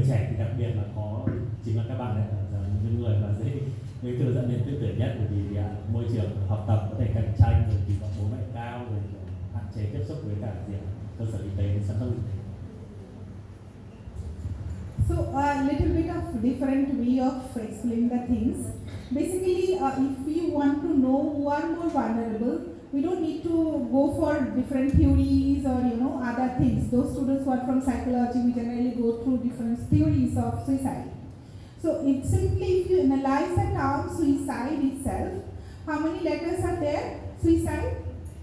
trẻ thì đặc biệt là có chính là các bạn ấy là những người mà dễ tự dẫn đến tự tử nhất, bởi vì môi trường học tập có thể cạnh tranh, rồi kỳ vọng bố mẹ cao, rồi hạn chế tiếp xúc với cả cơ sở y tế, chăm sóc y tế. So a little bit of different way of explaining the things. Basically, if we want to know who are more vulnerable, we don't need to go for different theories or other things. Those students who are from psychology, we generally go through different theories of suicide. So it simply, if you analyze the term suicide itself, how many letters are there? Suicide.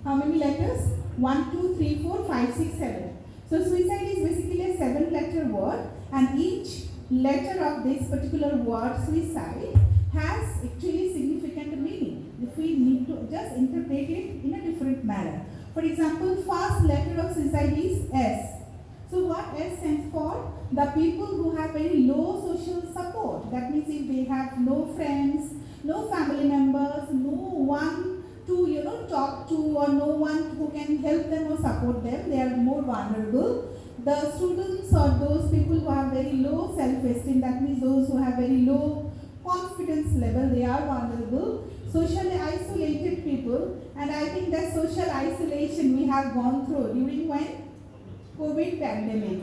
How many letters? 1, 2, 3, 4, 5, 6, 7. So suicide is basically a 7-letter word, and each letter of this particular word, suicide, has actually significant meaning. If we need to just interpret it in a different manner. For example, first letter of suicide is S. So what S stands for? The people who have very low social support. That means if they have no friends, no family members, no one to talk to, or no one who can help them or support them, they are more vulnerable. The students or those people who have very low self-esteem, that means those who have very low confidence level, they are vulnerable. Socially isolated people, and I think that social isolation we have gone through during when? COVID pandemic.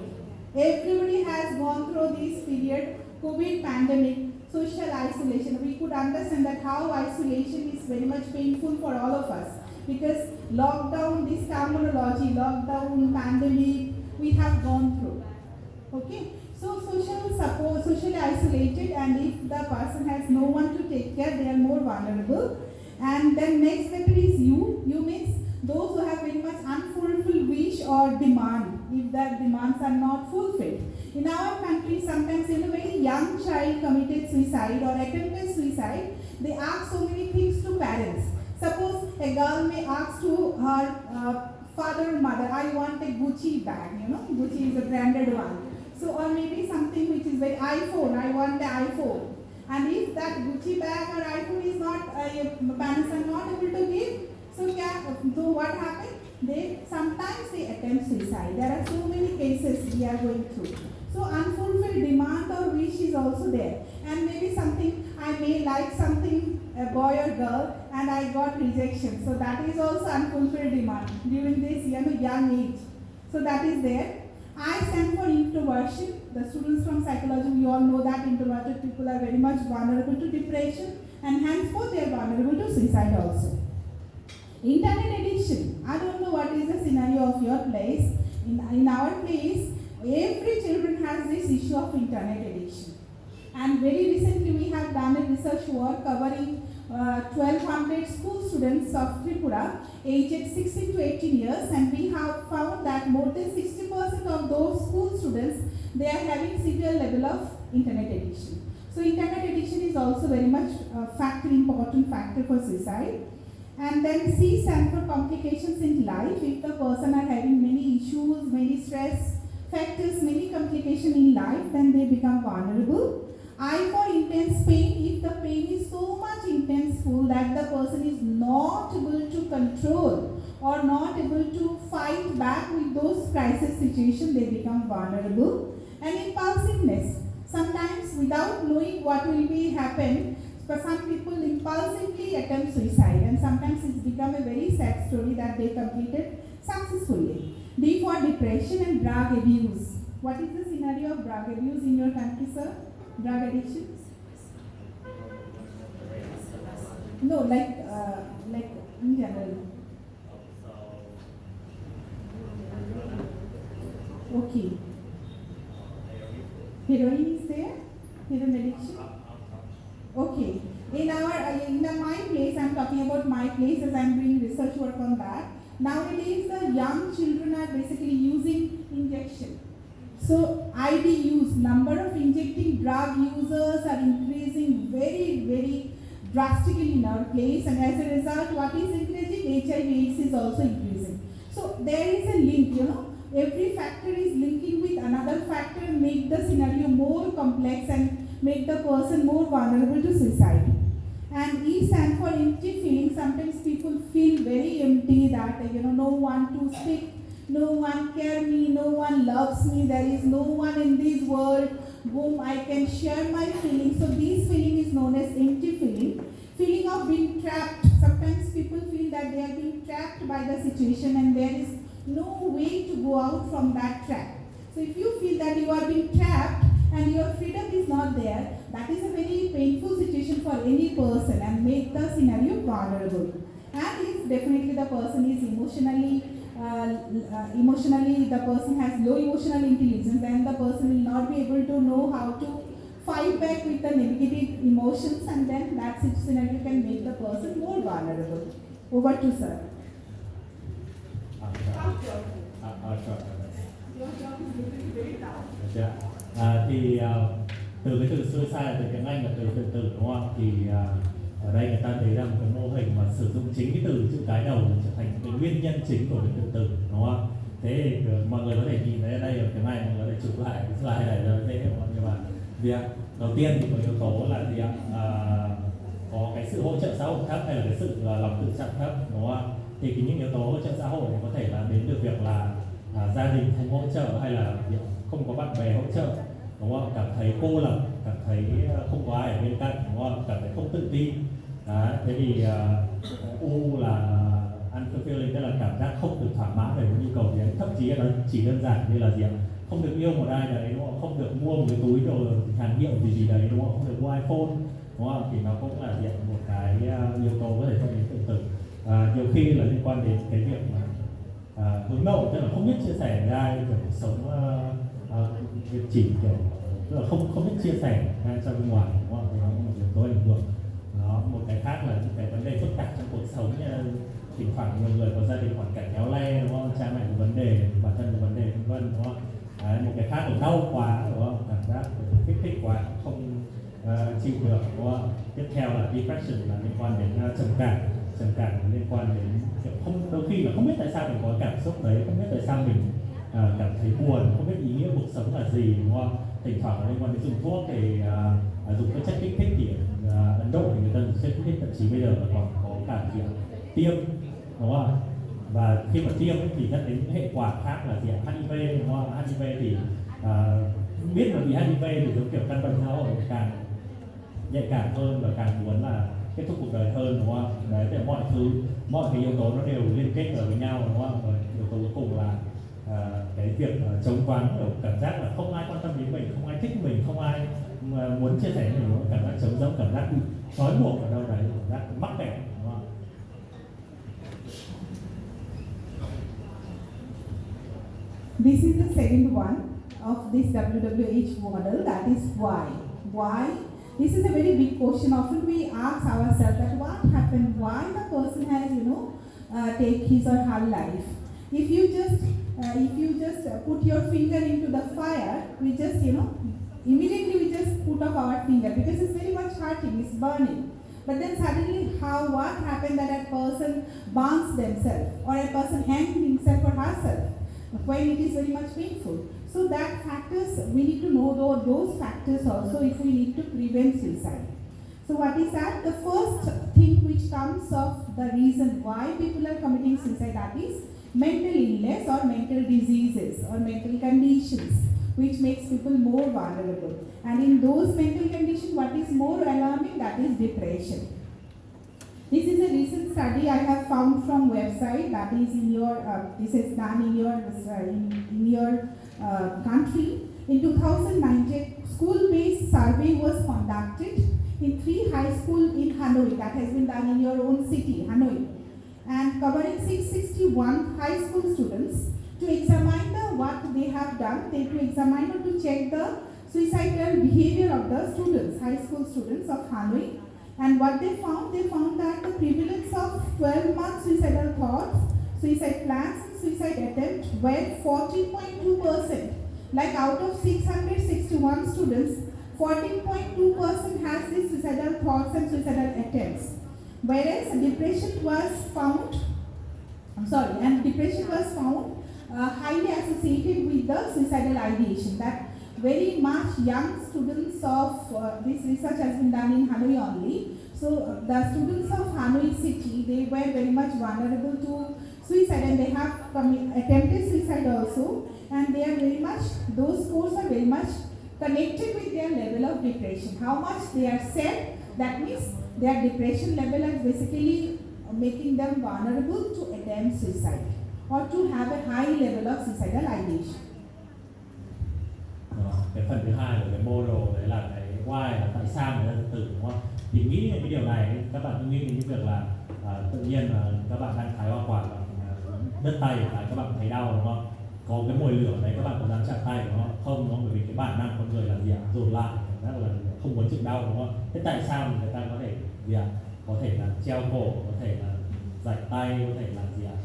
Everybody has gone through this period, COVID pandemic, social isolation. We could understand that how isolation is very much painful for all of us, because lockdown, this terminology, lockdown, pandemic, we have gone through. Okay, so social support, socially isolated, and if the person has no one to take care, they are more vulnerable. And then next letter is U. U means those who have very much unfulfilled wish or demand, if their demands are not fulfilled. In our country, sometimes a very young child committed suicide or attempted suicide, they ask so many things to parents. Suppose a girl may ask to her father or mother, I want a Gucci bag, Gucci is a branded one. So, or maybe something which is very iPhone, I want the iPhone. And if that Gucci bag or iPhone is not, parents are not able to give, so what happens? Sometimes they attempt suicide. There are so many cases we are going through. So unfulfilled demand or wish is also there. And maybe something, I may like something, a boy or girl, and I got rejection. So that is also unfulfilled demand during this young age. So that is there. I stand for introversion. The students from psychology, we all know that introverted people are very much vulnerable to depression, and henceforth they are vulnerable to suicide also. Internet addiction. I don't know what is the scenario of your place. In our place, every children has this issue of internet addiction. And very recently we have done a research work covering 1200 school students of Tripura aged 16 to 18 years, and we have found that more than 60% of those school students, they are having severe level of internet addiction. So internet addiction is also very much important factor for suicide. And then C stands for complications in life. If the person are having many issues, many stress factors, many complications in life, then they become vulnerable. I for intense pain. If the pain is so much intenseful that the person is not able to control or not able to fight back with those crisis situations, they become vulnerable. And impulsiveness. Sometimes without knowing what will be happen, for some people impulsively attempt suicide, and sometimes it's become a very sad story that they completed successfully. D for depression and drug abuse. What is the scenario of drug abuse in your country, sir? Drug addiction? No, like in general. Okay. Heroin is there? Heroin addiction? Okay. In my place, I'm talking about my place as I'm doing research work on that. Nowadays, the young children are basically using injection. So, ID use, number of injecting drug users are increasing very, very drastically in our place, and as a result, what is increasing? HIV/AIDS is also increasing. So, there is a link, every factor is linking with another factor, make the scenario more complex and make the person more vulnerable to suicide. And E stands for empty feeling. Sometimes people feel very empty, that no one to speak, no one care me, no one loves me, there is no one in this world whom I can share my feelings. So this feeling is known as empty feeling. Feeling of being trapped. Sometimes people feel that they are being trapped by the situation and there is no way to go out from that trap. So if you feel that you are being trapped and your freedom is not there, that is a very painful situation for any person and make the scenario vulnerable. And if definitely the person is emotionally the person has low emotional intelligence, then the person will not be able to know how to fight back with the negative emotions, and then that scenario can make the person more vulnerable. Over to sir. Your job is looking very loud. Từ cái từ suicide từ tiếng Anh là từ tự tử đúng không? Thì ở đây người ta thấy rằng cái mô hình mà sử dụng chính cái từ chữ cái đầu trở thành cái nguyên nhân chính của việc tự tử đúng không? Thế thì mọi người có thể nhìn thấy ở đây ở tiếng Anh, mọi người có thể chụp lại cái slide này cho dễ hiểu hơn. Nhưng mà việc đầu tiên thì có yếu tố là gì ạ? Có cái sự hỗ trợ xã hội thấp hay là cái sự lòng tự trọng thấp đúng không? Thì những yếu tố hỗ trợ xã hội thì có thể là đến từ việc là gia đình không hỗ trợ hay là không có bạn bè hỗ trợ đúng không? Cảm thấy cô lập, cảm thấy không có ai ở bên cạnh đúng không? Cảm thấy không tự tin. Đấy, thế thì U là unfulfilling, tức là cảm giác không được thỏa mãn về nhu cầu gì ấy. Thậm chí là nó chỉ đơn giản như là gì ạ? Không được yêu một ai đấy đúng không? Không được mua một cái túi đồ hàng hiệu gì đấy đúng không? Không được mua iPhone đúng không? Thì nó cũng là diện một cái yếu tố có thể dẫn đến tự tử. Nhiều khi là liên quan đến cái việc mà hướng nội, tức là không biết chia sẻ với ai, kiểu cuộc sống chỉ kiểu tức là không biết chia sẻ ngay cho bên ngoài đúng không? Thì nó cũng một yếu tố ảnh hưởng. Đó, một cái khác là những cái vấn đề phức tạp trong cuộc sống như thỉnh thoảng nhiều người có gia đình hoàn cảnh éo le đúng không? Cha mẹ có vấn đề, bản thân có vấn đề vân vân đúng không? Đấy, một cái khác là đau quá đúng không? Cảm giác kích thích quá không chịu được đúng không? Tiếp theo là depression là liên quan đến trầm cảm liên quan đến không, đôi khi là không biết tại sao mình có cảm xúc đấy, không biết tại sao mình cảm thấy buồn, không biết ý nghĩa cuộc sống là gì đúng không? Thỉnh thoảng là liên quan đến dùng thuốc thì dùng các chất kích thích thì Ấn Độ thì người ta dùng chất kích thích, thậm chí bây giờ là còn có cả việc tiêm đúng không? Và khi mà tiêm ấy, thì dẫn đến những hệ quả khác là gì? HIV đúng không? HIV thì biết là bị HIV thì giống kiểu căn bệnh xã hội càng nhạy cảm hơn và càng muốn là kết thúc cuộc đời hơn đúng không? Đấy, thì mọi cái yếu tố nó đều liên kết ở với nhau đúng không? Và yếu tố cuối cùng là cái việc chống vắng, kiểu cảm giác là không ai quan tâm đến mình, không ai thích mình, không ai muốn chia sẻ với mình, cảm giác trống rỗng, cảm giác bị trói buộc ở đâu đấy, cảm giác mắc kẹt đúng không? This is the second one of this WWH model, that is why. Why? This is a very big question. Often we ask ourselves that what happened, why the person has, take his or her life. If you just put your finger into the fire, we just, immediately we just put off our finger because it's very much hurting, it's burning. But then suddenly what happened that a person burns themselves or a person hangs himself or herself when it is very much painful. So that factors, we need to know those factors also if we need to prevent suicide. So what is that? The first thing which comes of the reason why people are committing suicide, that is mental illness or mental diseases or mental conditions which makes people more vulnerable. And in those mental conditions, what is more alarming, that is depression. This is a recent study I have found from website, that is in your, this is done in your country. In 2019, school-based survey was conducted in 3 high schools in Hanoi, that has been done in your own city, Hanoi, and covering 661 high school students to examine what they have done, to examine or to check the suicidal behavior of the students, high school students of Hanoi. And what they found that the prevalence of 12-month suicidal thoughts, suicide plans and suicide attempts were 14.2%. Like out of 661 students, 14.2% has these suicidal thoughts and suicidal attempts. Whereas depression was found highly associated with the suicidal ideation. That very much young students of, this research has been done in Hanoi only. So the students of Hanoi city, they were very much vulnerable to suicide and they have attempted suicide also. And they are very much, those scores are very much connected with their level of depression. How much they are sad, that means their depression level is basically making them vulnerable to attempt suicide or to have a high level of suicidal ideation. Cái phần thứ hai của cái model đấy là cái why, là tại sao người ta tự tử, đúng không? Thì nghĩ những cái điều này các bạn cứ nghĩ đến cái việc là tự nhiên là các bạn đang thái hoa quả bằng đứt tay và các bạn thấy đau, đúng không? Có cái mồi lửa đấy các bạn có dám chạm tay đúng không? Không, đúng không? Bởi vì cái bản năng con người là gì ạ? Dồn lại, cảm giác là không muốn chịu đau, đúng không? Thế tại sao người ta có thể gì ạ? Có thể là treo cổ, có thể là rạch tay, có thể là gì ạ?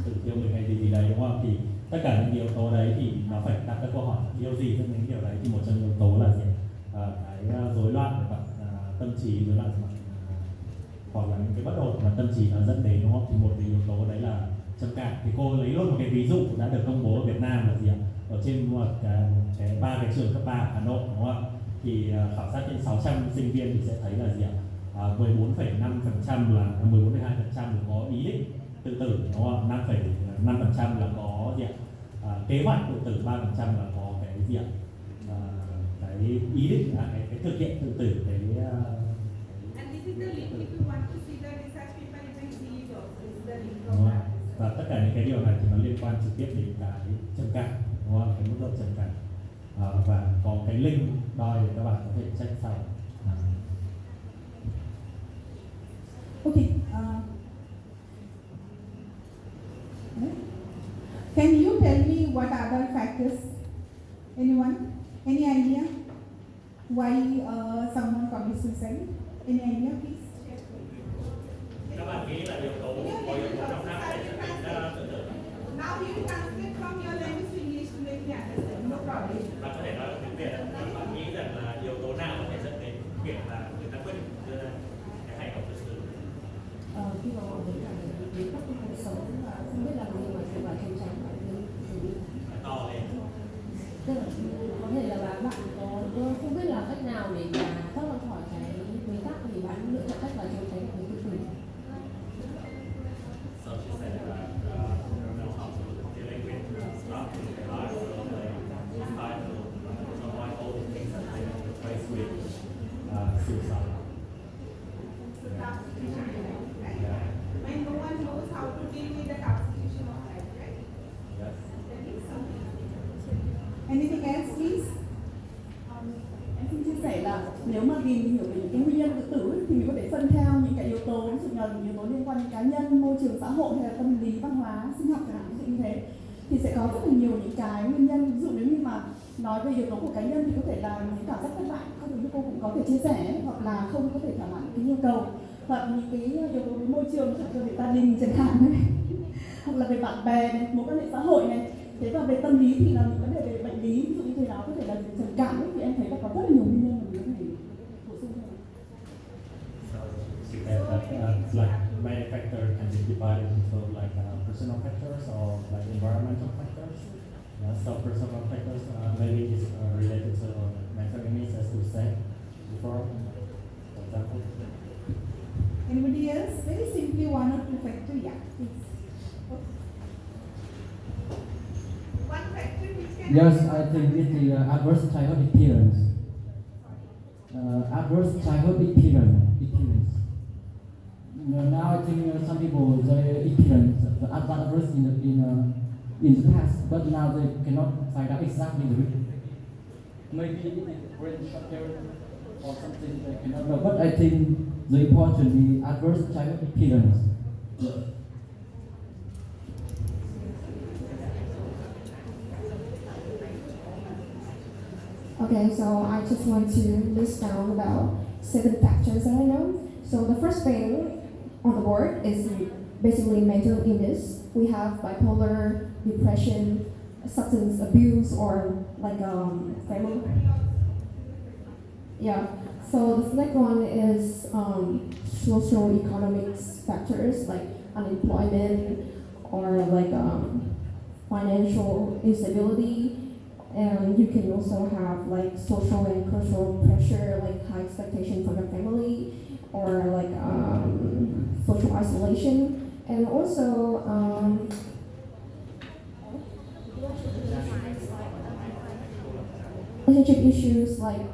Tự tiêu mình hay gì đấy, đúng không? Thì tất cả những yếu tố đấy thì nó phải đặt các câu hỏi điều gì dẫn đến điều đấy, thì một trong những yếu tố là gì? Cái rối loạn về mặt tâm trí, rối loạn về mặt hoặc là những cái bất ổn mà tâm trí nó dẫn đến, đúng không? Thì một cái yếu tố đấy là trầm cảm. Thì cô lấy luôn một cái ví dụ đã được công bố ở Việt Nam là gì ạ? Ở trên một cái ba cái trường cấp 3 ở Hà Nội, đúng không? Thì khảo sát trên 600 sinh viên thì sẽ thấy là gì ạ? 14,5% là 14,2% là có ý định tự tử, đúng không? 5,5% là có gì ạ? Kế hoạch tự tử, 3% là có cái gì ạ? Cái ý định, cái thực hiện tự tử, cái And this is the link. If you want to see the research paper, you can see it also. This is the link đúng of không? that. Và tất cả những cái điều này thì nó liên quan trực tiếp đến cái trầm cảm, đúng không? Cái mức độ trầm cảm. Và có cái link đòi để các bạn có thể check sau. Okay. Can you tell me what other factors? Anyone? Any idea why someone commits suicide? Any idea, please? Các bạn nghĩ là yếu tố có yếu tố nào khác để dẫn đến tự tử? Now you translate from your language to English to make me understand. No problem. Bạn có thể nói tiếng Việt, bạn nghĩ rằng là yếu tố nào có thể dẫn đến việc là người ta quyết định đưa ra cái hành động tự tử? Khi mà mọi người cảm thấy đến các cái cuộc sống và không biết làm gì mà phải vào trốn tránh mọi người To lên. tức là có thể là bạn có không biết làm cách nào để mà thoát ra khỏi cái bế tắc thì bạn lựa chọn cách là trốn tránh cái tự tử. So she said that I don't know how to deal with stuff in their life, so they try to avoid all the things that they face with suicide. So tough situation, right? Yeah. When no one knows how to deal with the tough situation of life, right? Yes. That is something. Anything else, please? Em xin chia sẻ là nếu mà tìm hiểu về những cái nguyên nhân tự tử ấy, thì mình có thể phân theo những cái yếu tố, ví dụ như là những yếu tố liên quan đến cá nhân, môi trường xã hội hay là tâm lý, văn hóa, sinh học chẳng hạn, ví dụ như thế. Thì sẽ có rất là nhiều những cái nguyên nhân. Ví dụ nếu như mà nói về yếu tố của cá nhân thì có thể là những cảm giác thất bại, không như cô cũng có thể chia sẻ, hoặc là không có thể thỏa mãn cái nhu cầu, hoặc những cái yếu tố về môi trường, ví dụ về gia đình chẳng hạn này, hoặc là về bạn bè này, mối quan hệ xã hội này. Thế và về tâm lý thì là những vấn đề về bệnh lý, ví dụ như thế đó có thể là trầm cảm ấy, thì em thấy là có rất là nhiều nguyên nhân mà mình có thể bổ sung thêm. So she said that like many factors can be divided into like personal factors or like environmental factors. So personal factors maybe is related to mental illness, as we said before, for example. Anybody else? Very simply, one or two factors. Yeah, please. One factor which can. Yes, I think it's the adverse childhood appearance. Adverse childhood appearance. Now I think some people their appearance the adverse in the past, but now they cannot find out exactly the reason. Maybe it is brain structure or something they cannot know. But I think the important is adverse childhood appearance. Okay, so I just want to list down about 7 factors that I know. So the first thing on the board is basically mental illness. We have bipolar, depression, substance abuse, or like family. Yeah. So the second one is socio-economic factors like unemployment or like financial instability. And you can also have like social and cultural pressure, like high expectation from your family, or like social isolation, and also relationship issues like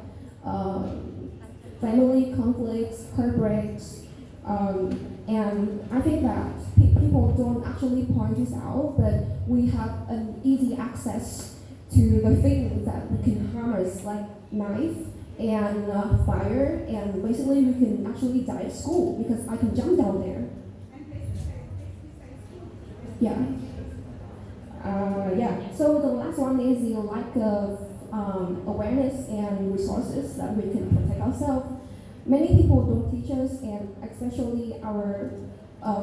family conflicts, heartbreaks, and I think that people don't actually point this out, but we have an easy access to the things that can harm us, like knife and fire, and basically we can actually die at school because I can jump down there. Yeah. Yeah. So the last one is the lack of awareness and resources that we can protect ourselves. Many people don't teach us, and especially our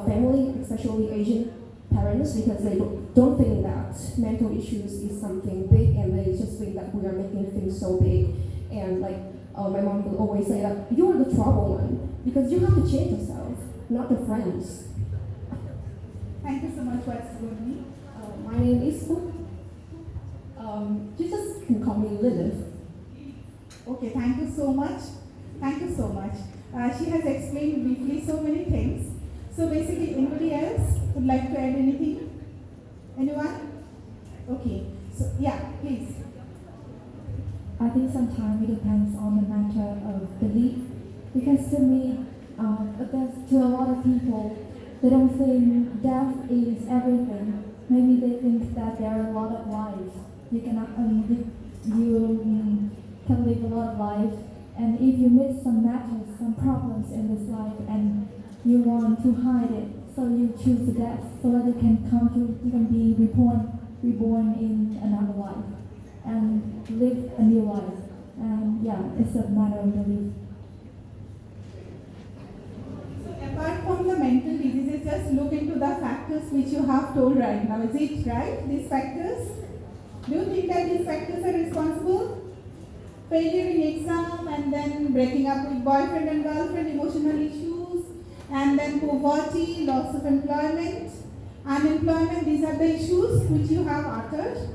family, especially Asian parents, because they don't think that mental issues is something big, and they just think that we are making things so big. And like my mom will always say that you're the trouble one because you have to change yourself, not the friends. Thank you so much. What's your name? My name is you just can call me Lilith. Okay, thank you so much. Thank you so much. She has explained briefly so many things. So basically, anybody else would like to add anything? Anyone? Okay. So yeah, please. I think sometimes it depends on the matter of belief, because to me, to a lot of people, they don't think death is everything. Maybe they think that there are a lot of lives. You cannot, you can live a lot of lives, and if you miss some matters, some problems in this life, and you want to hide it, so you choose death so that you can you can be reborn in another life and live a new life. And yeah, it's a matter of belief. Apart from the mental diseases, just look into the factors which you have told right now. Is it right, these factors? Do you think that these factors are responsible? Failure in exam, and then breaking up with boyfriend and girlfriend, emotional issues, and then poverty, loss of employment, unemployment, these are the issues which you have uttered.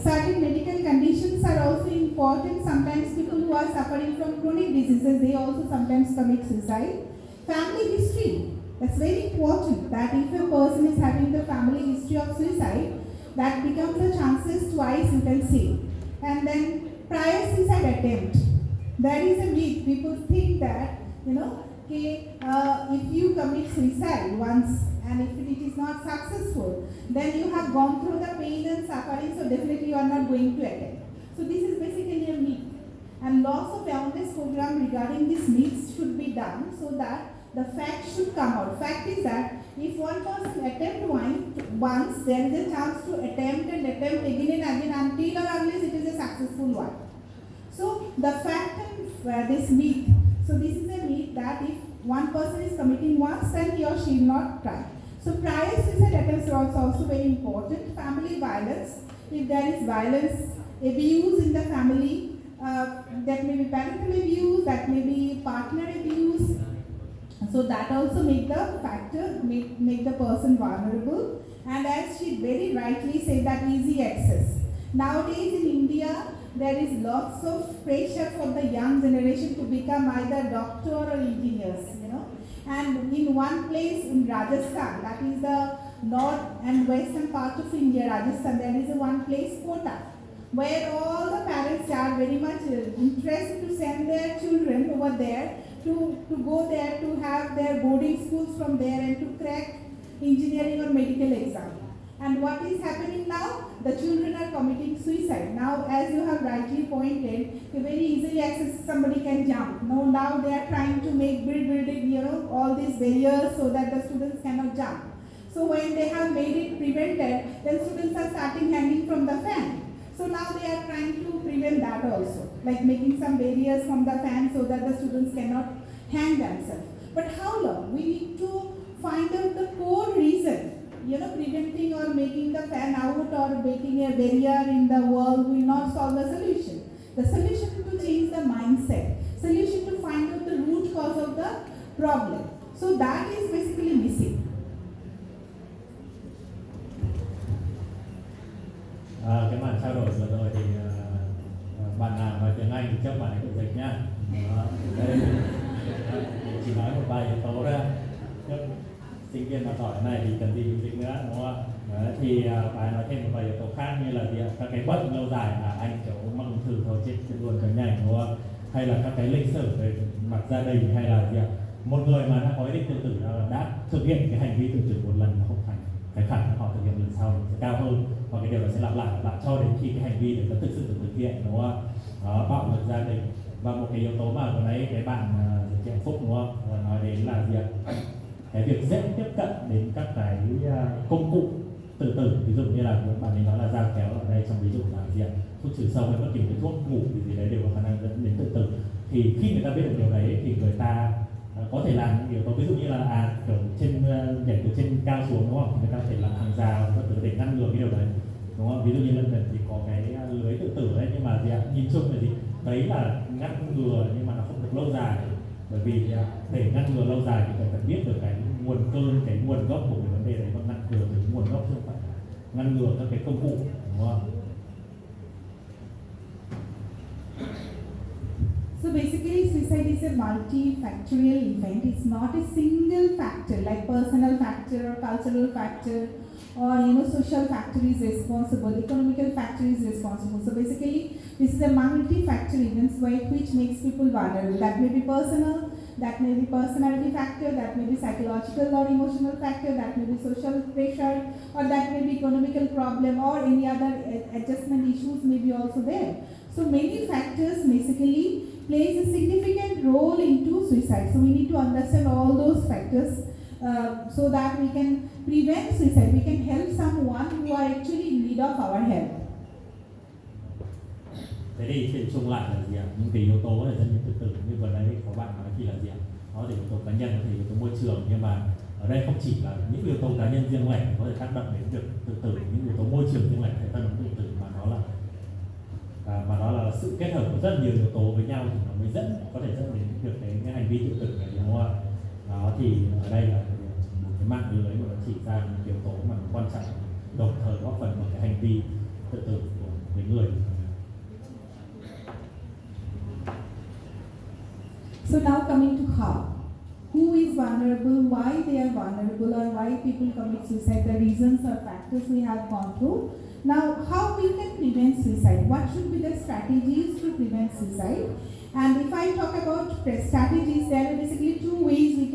Certain medical conditions are also important. Sometimes people who are suffering from chronic diseases, they also sometimes commit suicide. Family history, that's very important, that if a person is having the family history of suicide, that becomes the chances twice, you can say. And then prior suicide attempt. There is a myth. People think that, if you commit suicide once and if it is not successful, then you have gone through the pain and suffering, so definitely you are not going to attempt. So this is basically a myth. And lots of awareness program regarding this myths should be done so that the fact should come out. Fact is that if one person attempt once, there is a chance to attempt and attempt again and again until or unless it is a successful one. So the fact and this myth. So this is a myth that if one person is committing once, then he or she will not try. So prior suicide attempts are also very important. Family violence. If there is violence, abuse in the family, that may be parental abuse, that may be partner abuse. So that also make the factor, make the person vulnerable. And as she very rightly said, that easy access. Nowadays in India, there is lots of pressure for the young generation to become either doctor or engineers, And in one place in Rajasthan, that is the north and western part of India, Rajasthan, there is one place, Kota, where all the parents are very much interested to send their children over there, to go there to have their boarding schools from there and to crack engineering or medical exam. And what is happening now? The children are committing suicide. Now, as you have rightly pointed, you very easily access somebody can jump. Now they are trying to make building, all these barriers so that the students cannot jump. So when they have made it prevented, then students are starting hanging from the fan. So now they are trying to prevent that also, like making some barriers from the fan so that the students cannot hang themselves. But how long? We need to find out the core reason. Preventing or making the fan out or making a barrier in the wall will not solve the solution. The solution to change the mindset, solution to find out the root cause of the problem. So that is basically missing. Cái màn trao đổi vừa rồi thì bạn nào nói tiếng Anh thì chắc bạn ấy cũng dịch nhá. Đây, chỉ nói một vài yếu tố ra. Sinh viên mà hỏi này thì cần gì dịch nữa, đúng không? Đấy, thì thì bà nói thêm một vài yếu tố khác như là gì ạ? Các cái bệnh lâu dài anh kiểu mắc ung thư thôi chết luôn cả nhà đúng không? Hay là các cái lịch sử về mặt gia đình hay là gì ạ? Một người mà đã có ý định tự tử đã thực hiện cái hành vi tự tử một lần nó không thành, cái khả năng họ thực hiện lần sau sẽ cao hơn, và cái điều đó sẽ lặp lại cho đến khi cái hành vi đấy nó thực sự được thực hiện đúng không? Đó, bạo lực gia đình. Và một cái yếu tố mà vừa nãy cái bạn chị Hạnh Phúc đúng không? Nói đến là gì ạ? Cái việc dễ tiếp cận đến các cái công cụ tự tử, ví dụ như là bạn ấy nói là dao kéo ở đây, trong ví dụ là gì ạ? Thuốc trừ sâu hay bất kỳ cái thuốc ngủ gì đấy đều có khả năng dẫn đến tự tử. Thì khi người ta biết được điều đấy thì người ta có thể làm những yếu tố, ví dụ như là kiểu trên nhảy từ trên cao xuống đúng không? Người ta có thể làm hàng rào để ngăn ngừa cái điều đấy đúng không? Ví dụ như London thì có cái lưới tự tử đấy, nhưng mà gì ạ? Nhìn chung là gì? Đấy là ngăn ngừa nhưng mà nó không được lâu dài, bởi vì để ngăn ngừa lâu dài thì phải biết được cái nguồn cơn, cái nguồn gốc của cái vấn đề đấy, và ngăn ngừa cái nguồn gốc chứ không phải ngăn ngừa các cái công cụ đúng không? So basically, suicide is a multifactorial event. It's not a single factor like personal factor or cultural factor or social factor is responsible, economical factor is responsible. So basically, this is a multi-factor event which makes people vulnerable. That may be personal, that may be personality factor, that may be psychological or emotional factor, that may be social pressure, or that may be economical problem, or any other adjustment issues may be also there. So many factors basically plays a significant role into suicide. So we need to understand all those factors so that we can prevent suicide. We can help someone who are actually in need of our help. Thế thì chung lại là gì ạ? Những cái yếu tố để dẫn đến tự tử như vừa nãy có bạn nói thì là gì ạ? Có thể yếu tố cá nhân, có thể yếu tố môi trường, nhưng mà ở đây không chỉ là những yếu tố cá nhân riêng lẻ có thể tác động đến việc tự tử, những yếu tố môi trường riêng lẻ có thể tác động đến tự tử, mà nó là sự kết hợp của rất nhiều yếu tố với nhau thì nó mới có thể dẫn đến việc cái hành vi tự tử này đúng không ạ? Đó thì ở đây là một cái mạng lưới mà nó chỉ ra những yếu tố mà quan trọng, đồng thời góp phần vào cái hành vi tự tử của người. So now coming to how. Who is vulnerable, why they are vulnerable, or why people commit suicide, the reasons or factors we have gone through. Now, how we can prevent suicide? What should be the strategies to prevent suicide? And if I talk about strategies, there are basically two ways we can